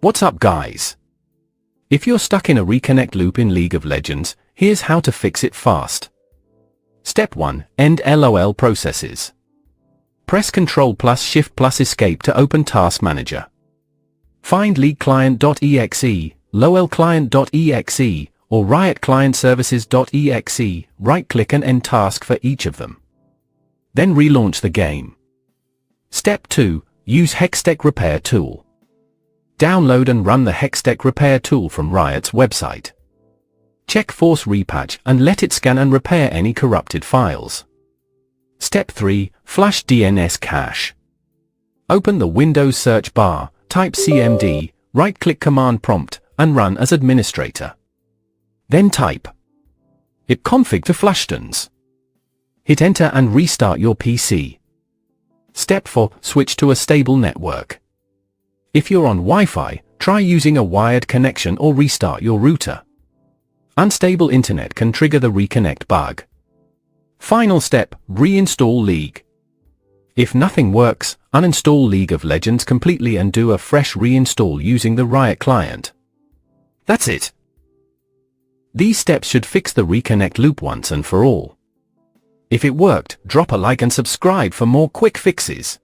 What's up, guys? If you're stuck in a Reconnect loop in League of Legends, here's how to fix it fast. Step 1. End LOL processes. Press Ctrl plus Shift plus Escape to open Task Manager. Find leagueclient.exe, lolclient.exe, or Riot Client services.exe, right-click and end task for each of them. Then relaunch the game. Step 2. Use Hextech Repair Tool. Download and run the Hextech Repair Tool from Riot's website. Check Force Repatch and let it scan and repair any corrupted files. Step 3. Flush DNS cache. Open the Windows search bar, type cmd, right-click Command Prompt, and run as administrator. Then type ipconfig to flushdns. Hit Enter and restart your PC. Step 4. Switch to a stable network. If you're on Wi-Fi, try using a wired connection or restart your router. Unstable internet can trigger the Reconnect bug. Final step, reinstall League. If nothing works, uninstall League of Legends completely and do a fresh reinstall using the Riot Client. That's it. These steps should fix the Reconnect loop once and for all. If it worked, drop a like and subscribe for more quick fixes.